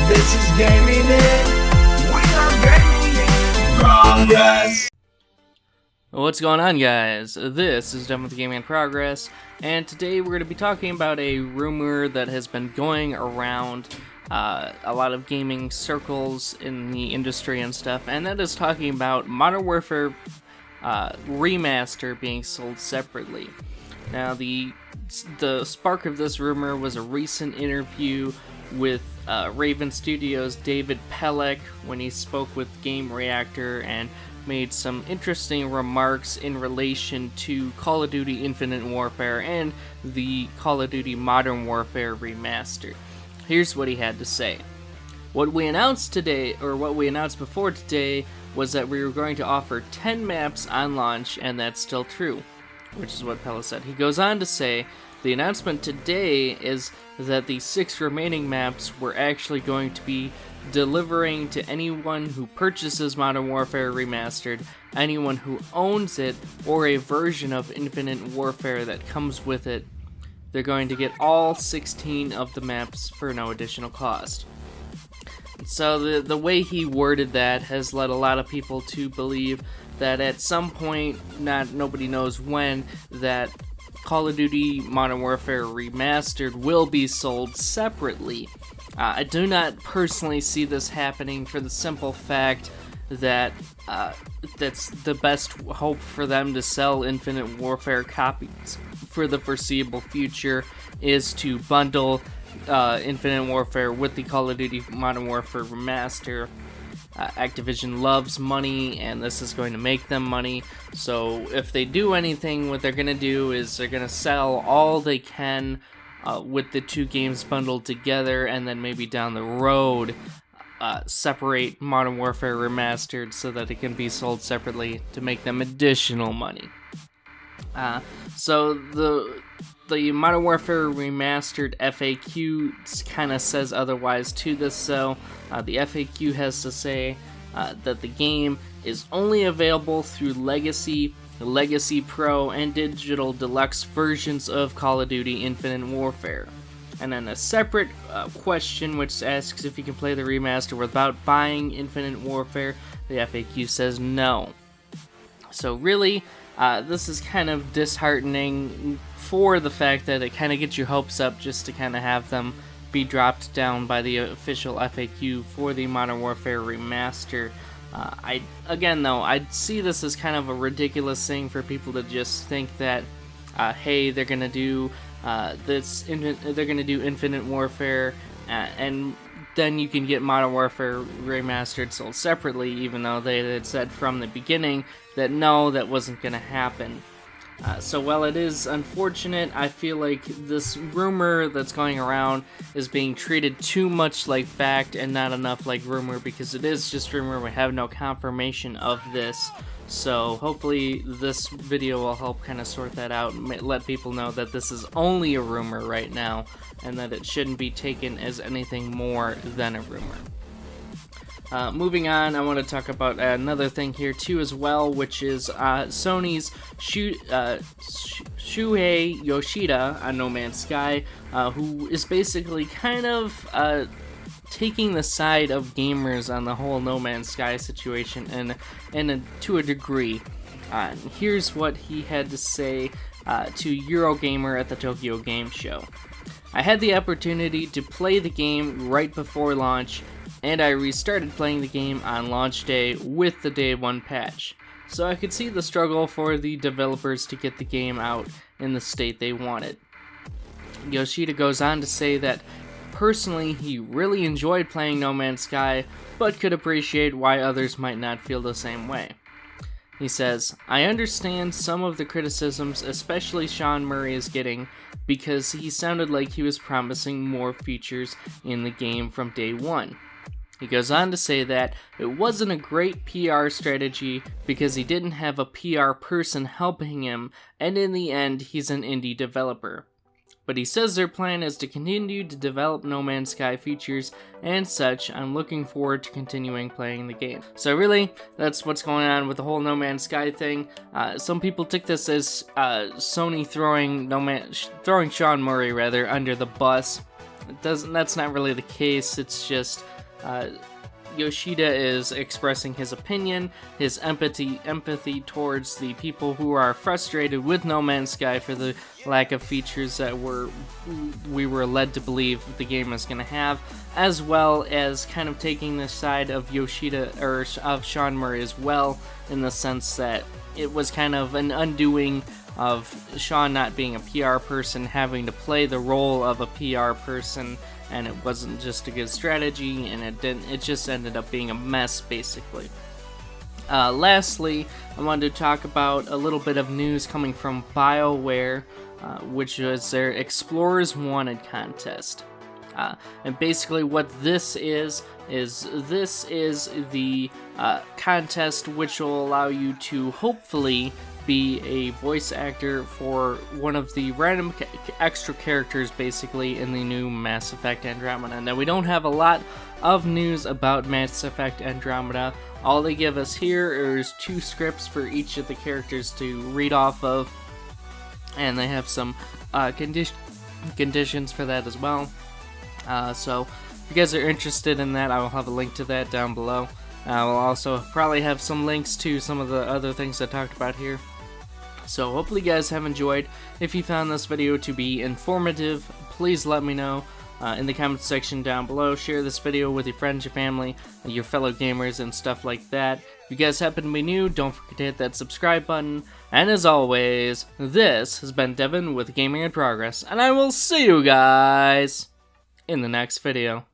This is Gaming In. We are Gaming In Progress. What's going on, guys? This is Done with Gaming in Progress, and today we're going to be talking about a rumor that has been going around a lot of gaming circles in the industry and stuff, and that is talking about Modern Warfare Remaster being sold separately. Now, the spark of this rumor was a recent interview with Raven Studios' David Pellas when he spoke with Game Reactor and made some interesting remarks in relation to Call of Duty Infinite Warfare and the Call of Duty Modern Warfare Remastered. Here's what he had to say. What we announced today, or what we announced before today, was that we were going to offer 10 maps on launch, and that's still true, which is what Pellas said. He goes on to say, the announcement today is that the 6 remaining maps were actually going to be delivering to anyone who purchases Modern Warfare Remastered, anyone who owns it, or a version of Infinite Warfare that comes with it. They're going to get all 16 of the maps for no additional cost. So the way he worded that has led a lot of people to believe that at some point, nobody knows when, that Call of Duty Modern Warfare Remastered will be sold separately. I do not personally see this happening for the simple fact that that's the best hope for them to sell Infinite Warfare copies for the foreseeable future is to bundle Infinite Warfare with the Call of Duty Modern Warfare Remaster. Activision loves money, and this is going to make them money, so if they do anything, what they're going to do is they're going to sell all they can with the two games bundled together, and then maybe down the road separate Modern Warfare Remastered so that it can be sold separately to make them additional money. So the Modern Warfare Remastered FAQ kind of says otherwise to this, so the FAQ has to say that the game is only available through Legacy Pro, and Digital Deluxe versions of Call of Duty Infinite Warfare. And then a separate question which asks if you can play the remaster without buying Infinite Warfare. The FAQ says no. So really, this is kind of disheartening for the fact that it kind of gets your hopes up just to kind of have them be dropped down by the official FAQ for the Modern Warfare Remaster. I'd see this as kind of a ridiculous thing for people to just think that, hey, they're gonna do they're gonna do Infinite Warfare, and then you can get Modern Warfare Remastered sold separately, even though they had said from the beginning that no, that wasn't gonna happen. So while it is unfortunate, I feel like this rumor that's going around is being treated too much like fact and not enough like rumor, because it is just rumor. We have no confirmation of this. So hopefully this video will help kind of sort that out and let people know that this is only a rumor right now and that it shouldn't be taken as anything more than a rumor. Moving on, I want to talk about another thing here too as well, which is Sony's Shuhei Yoshida on No Man's Sky, who is basically kind of taking the side of gamers on the whole No Man's Sky situation, and to a degree. Here's what he had to say to Eurogamer at the Tokyo Game Show. I had the opportunity to play the game right before launch, and I restarted playing the game on launch day with the day 1 patch. So I could see the struggle for the developers to get the game out in the state they wanted. Yoshida goes on to say that personally he really enjoyed playing No Man's Sky, but could appreciate why others might not feel the same way. He says, I understand some of the criticisms, especially Sean Murray is getting, because he sounded like he was promising more features in the game from day 1. He goes on to say that it wasn't a great PR strategy because he didn't have a PR person helping him, and in the end, he's an indie developer. But he says their plan is to continue to develop No Man's Sky features and such. I'm looking forward to continuing playing the game. So really, that's what's going on with the whole No Man's Sky thing. Some people took this as Sony throwing Sean Murray under the bus. That's not really the case. It's just Yoshida is expressing his opinion, his empathy towards the people who are frustrated with No Man's Sky for the lack of features that we were led to believe the game was going to have, as well as kind of taking the side of Yoshida, or of Sean Murray as well, in the sense that it was kind of an undoing of Sean not being a PR person, having to play the role of a PR person, and it wasn't just a good strategy, and it just ended up being a mess, basically. Lastly, I wanted to talk about a little bit of news coming from Bioware, which was their Explores Wanted Contest. And basically what this is the contest which will allow you to hopefully be a voice actor for one of the random extra characters, basically, in the new Mass Effect Andromeda. Now, we don't have a lot of news about Mass Effect Andromeda. All they give us here is 2 scripts for each of the characters to read off of, and they have some conditions for that as well. So, if you guys are interested in that, I will have a link to that down below. I will also probably have some links to some of the other things I talked about here. So hopefully you guys have enjoyed. If you found this video to be informative, please let me know in the comments section down below. Share this video with your friends, your family, your fellow gamers, and stuff like that. If you guys happen to be new, don't forget to hit that subscribe button. And as always, this has been Devin with Gaming in Progress, and I will see you guys in the next video.